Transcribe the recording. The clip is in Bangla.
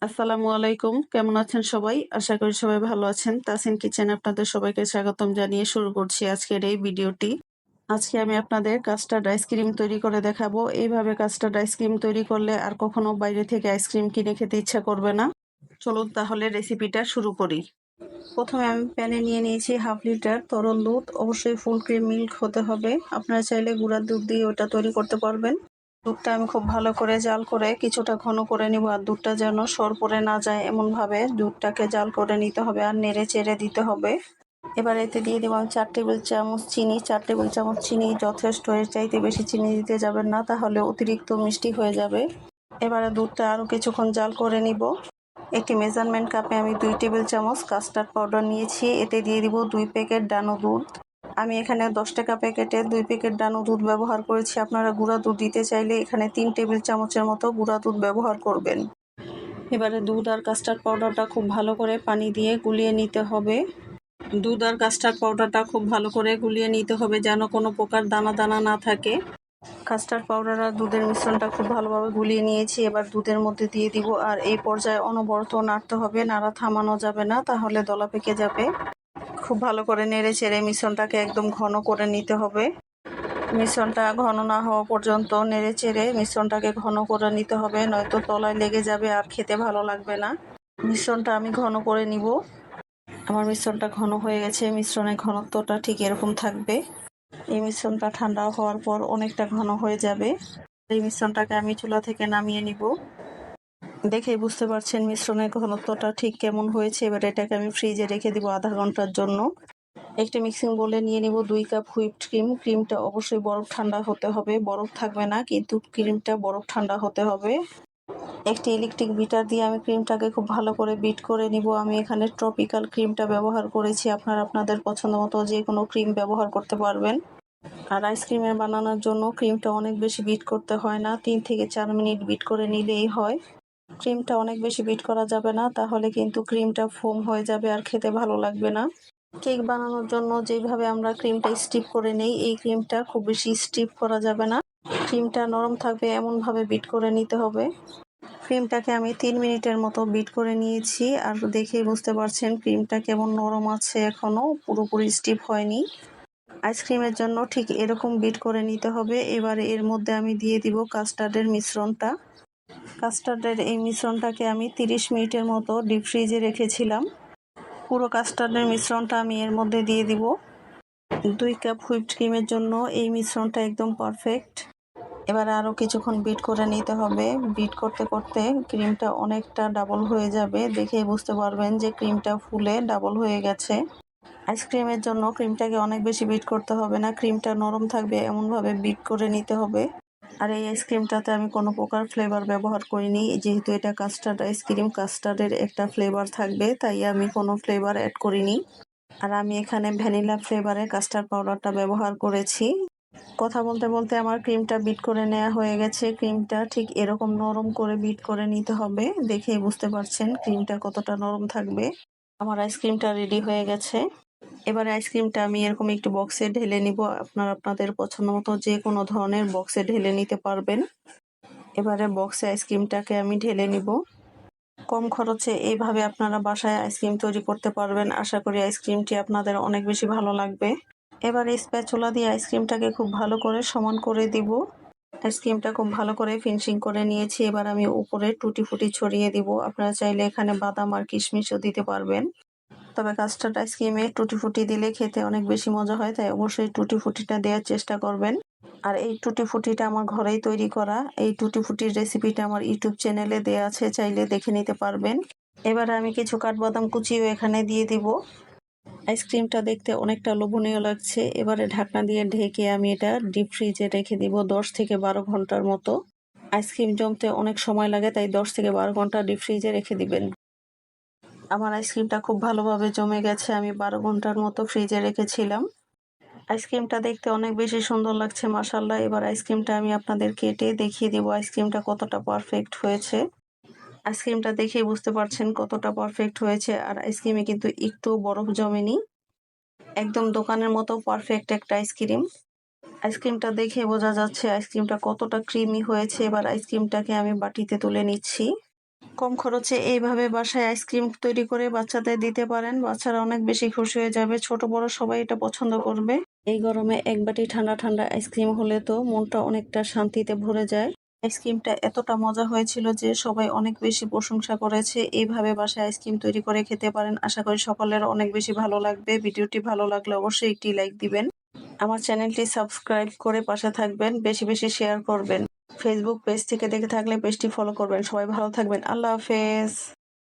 আসসালামু আলাইকুম। কেমন আছেন সবাই? আশা করি সবাই ভালো আছেন। তাসিন কিচেনে আপনাদের সবাইকে স্বাগতম জানিয়ে শুরু করছি আজকের এই ভিডিওটি। আজকে আমি আপনাদের কাস্টার্ড আইসক্রিম তৈরি করে দেখাবো। এইভাবে কাস্টার্ড আইসক্রিম তৈরি করলে আর কখনো বাইরে থেকে আইসক্রিম কিনে খেতে ইচ্ছা করবে না। চলুন তাহলে রেসিপিটা শুরু করি। প্রথমে আমি প্যানে নিয়ে নিয়েছি 1/2 লিটার তরল দুধ। অবশ্যই ফুল ক্রিম মিল্ক হতে হবে। আপনারা চাইলে গুঁড়ার দুধ দিয়ে ওটা তৈরি করতে পারবেন। দুধটা আমি খুব ভালো করে জাল করে কিছুটা ঘন করে নিব, আর দুধটা যেন সর পড়ে না যায় এমন ভাবে দুধটাকে জাল করে নিতে হবে আর নেড়ে চেড়ে দিতে হবে। এবার এতে দিয়ে দেবো আমি 4 টেবিল চামচ চিনি। 4 টেবিল চামচ চিনি যথেষ্ট, এর চাইতে বেশি চিনি দিতে যাবেন না, তাহলে অতিরিক্ত মিষ্টি হয়ে যাবে। এবারে দুধটা আরো কিছুক্ষণ জাল করে নিব। একটি মেজারমেন্ট কাপে আমি 2 টেবিল চামচ কাস্টার্ড পাউডার নিয়েছি। এতে দিয়ে দিব 2 প্যাকেট ডানো দুধ। আমি এখানে 10 টাকা প্যাকেটে 2 প্যাকেট ডানো দুধ ব্যবহার করেছি। আপনারা গুঁড়া দুধ দিতে চাইলে এখানে 3 টেবিল চামচের মতো গুঁড়া দুধ ব্যবহার করবেন। এবারে দুধ আর কাস্টার্ড পাউডারটা খুব ভালো করে পানি দিয়ে গুলিয়ে নিতে হবে। দুধ আর কাস্টার্ড পাউডারটা খুব ভালো করে গুলিয়ে নিতে হবে, যেন কোনো প্রকার দানা দানা না থাকে। কাস্টার্ড পাউডার আর দুধের মিশ্রণটা খুব ভালোভাবে গুলিয়ে নিয়েছি। এবার দুধের মধ্যে দিয়ে দিব, আর এই পর্যায়ে অনবরত নাড়তে হবে, নাড়া থামানো যাবে না, তাহলে দলা পেকে যাবে। খুব ভালো করে নেড়ে চেড়ে মিশ্রণটাকে একদম ঘন করে নিতে হবে। মিশ্রণটা ঘন না হওয়া পর্যন্ত নেড়ে চেড়ে মিশ্রণটাকে ঘন করে নিতে হবে, নয়তো তলায় লেগে যাবে আর খেতে ভালো লাগবে না। মিশ্রণটা আমি ঘন করে নিব। আমার মিশ্রণটা ঘন হয়ে গেছে। মিশ্রণের ঘনত্বটা ঠিক এরকম থাকবে। এই মিশ্রণটা ঠান্ডা হওয়ার পর অনেকটা ঘন হয়ে যাবে। এই মিশ্রণটাকে আমি চুলা থেকে নামিয়ে নিব। দেখেই বুঝতে পারছেন মিশ্রণের ঘনত্বটা ঠিক কেমন হয়েছে। এবার এটাকে আমি ফ্রিজে রেখে দিব আধা ঘন্টার জন্য। একটি মিক্সিং বোলে নিয়ে নিব 2 কাপ হুইপড ক্রিম। ক্রিমটা অবশ্যই বরফ ঠান্ডা হতে হবে, বরফ থাকবে না, কিন্তু ক্রিমটা বরফ ঠান্ডা হতে হবে। একটি ইলেকট্রিক বিটার দিয়ে আমি ক্রিমটাকে খুব ভালো করে বিট করে নিব। আমি এখানে ট্রপিক্যাল ক্রিমটা ব্যবহার করেছি। আপনারা আপনাদের পছন্দ মতো যে কোনো ক্রিম ব্যবহার করতে পারবেন। আর আইসক্রিমের বানানোর জন্য ক্রিমটা অনেক বেশি বিট করতে হয় না, 3 থেকে 4 মিনিট বিট করে নিলেই হয়। ক্রিমটা অনেক বেশি বিট করা যাবে না, তাহলে কিন্তু ক্রিমটা ফোম হয়ে যাবে আর খেতে ভালো লাগবে না। কেক বানানোর জন্য যেভাবে আমরা ক্রিমটা স্টিপ করে নেই, এই ক্রিমটা খুব বেশি স্টিপ করা যাবে না। ক্রিমটা নরম থাকবে এমনভাবে বিট করে নিতে হবে। ক্রিমটাকে আমি 3 মিনিটের মতো বিট করে নিয়েছি, আর দেখেই বুঝতে পারছেন ক্রিমটা কেমন নরম আছে, এখনো পুরোপুরি স্টিপ হয়নি। আইসক্রিমের জন্য ঠিক এরকম বিট করে নিতে হবে। এবারে এর মধ্যে আমি দিয়ে দিব কাস্টার্ডের মিশ্রণটা। কাস্টার্ডের এই মিশ্রণটাকে আমি 30 মিনিটের মতো ডিপ ফ্রিজে রেখেছিলাম। পুরো কাস্টার্ডের মিশ্রণটা আমি এর মধ্যে দিয়ে দিব। 2 কাপ হুইপড ক্রিমের জন্য এই মিশ্রণটা একদম পারফেক্ট। এবার আরও কিছুক্ষণ বিট করে নিতে হবে। বিট করতে করতে ক্রিমটা অনেকটা ডাবল হয়ে যাবে। দেখেই বুঝতে পারবেন যে ক্রিমটা ফুলে ডাবল হয়ে গেছে। আইসক্রিমের জন্য ক্রিমটাকে অনেক বেশি বিট করতে হবে না, ক্রিমটা নরম থাকবে এমনভাবে বিট করে নিতে হবে। আর এই আইসক্রিমটাতে আমি কোনো প্রকার ফ্লেভার ব্যবহার করিনি, যেহেতু এটা কাস্টার্ড আইসক্রিম, কাস্টার্ডের একটা ফ্লেভার থাকবে, তাই আমি কোনো ফ্লেভার অ্যাড করিনি। আর আমি এখানে ভ্যানিলা ফ্লেভারের কাস্টার্ড পাউডারটা ব্যবহার করেছি। কথা বলতে বলতে আমার ক্রিমটা বিট করে নেওয়া হয়ে গেছে। ক্রিমটা ঠিক এরকম নরম করে বিট করে নিতে হবে। দেখেই বুঝতে পারছেন ক্রিমটা কতটা নরম থাকবে। আমার আইসক্রিমটা রেডি হয়ে গেছে। এবারে আইসক্রিমটা আমি এরকম একটু বক্সে ঢেলে নিব। আপনারা আপনাদের পছন্দ মতো যে কোনো ধরনের বক্সে ঢেলে নিতে পারবেন। এবারে বক্সে আইসক্রিমটাকে আমি ঢেলে নিব। কম খরচে এইভাবে আপনারা বাসায় আইসক্রিম তৈরি করতে পারবেন। আশা করি আইসক্রিমটি আপনাদের অনেক বেশি ভালো লাগবে। এবার স্প্যাচুলা দিয়ে আইসক্রিমটাকে খুব ভালো করে সমান করে দিব। আইসক্রিমটা খুব ভালো করে ফিনিশিং করে নিয়েছি। এবার আমি উপরে টুটি ফুটি ছড়িয়ে দিব। আপনারা চাইলে এখানে বাদাম আর কিশমিশও দিতে পারবেন। তবে কাস্টার্ড আইসক্রিমে টুটি ফুটি দিলে খেতে অনেক বেশি মজা হয়, তাই অবশ্যই টুটি ফুটিটা দেওয়ার চেষ্টা করবেন। আর এই টুটি ফুটিটা আমার ঘরেই তৈরি করা। এই টুটি ফুটির রেসিপিটা আমার ইউটিউব চ্যানেলে দেওয়া আছে, চাইলে দেখে নিতে পারবেন। এবার আমি কিছু কাঠবাদাম কুচিও এখানে দিয়ে দিব। আইসক্রিমটা দেখতে অনেকটা লোভনীয় লাগছে। এবারে ঢাকনা দিয়ে ঢেকে আমি এটা ডিপ ফ্রিজে রেখে দিব 10 থেকে 12 ঘন্টার মতো। আইসক্রিম জমতে অনেক সময় লাগে, তাই 10 থেকে 12 ঘন্টা ডিপ ফ্রিজে রেখে দিবেন। আমার আইসক্রিমটা খুব ভালোভাবে জমে গেছে। আমি 12 ঘন্টার মতো ফ্রিজে রেখেছিলাম। আইসক্রিমটা দেখতে অনেক বেশি সুন্দর লাগছে, মাশাআল্লাহ। এবার আইসক্রিমটা আমি আপনাদের কেটে দেখিয়ে দেব আইসক্রিমটা কতটা পারফেক্ট হয়েছে। আইসক্রিমটা দেখেই বুঝতে পারছেন কতটা পারফেক্ট হয়েছে। আর আইসক্রিমে কিন্তু একটু বরফ জমেনি, একদম দোকানের মতো পারফেক্ট একটা আইসক্রিম। আইসক্রিমটা দেখে বোঝা যাচ্ছে আইসক্রিমটা কতটা ক্রিমি হয়েছে। এবার আইসক্রিমটাকে আমি বাটিতে তুলে নিচ্ছি। কম খরচে এইভাবে বাসায় আইসক্রিম তৈরি করে বাচ্চাদের দিতে পারেন। বাচ্চারা অনেক বেশি খুশি হয়ে যাবে। ছোট বড় সবাই এটা পছন্দ করবে। এই গরমে এক বাটি ঠান্ডা ঠান্ডা আইসক্রিম হলে তো মনটা অনেকটা শান্তিতে ভরে যায়। আইসক্রিমটা এতটা মজা হয়েছিল যে সবাই অনেক বেশি প্রশংসা করেছে। এইভাবে বাসায় আইসক্রিম তৈরি করে খেতে পারেন। আশা করি সকলের অনেক বেশি ভালো লাগবে। ভিডিওটি ভালো লাগলে অবশ্যই একটি লাইক দিবেন। আমার চ্যানেলটি সাবস্ক্রাইব করে পাশে থাকবেন। বেশি বেশি শেয়ার করবেন। ফেসবুক পেজ থেকে দেখে থাকলে পেজটি ফলো করবেন। সবাই ভালো থাকবেন। আল্লাহ হাফেজ।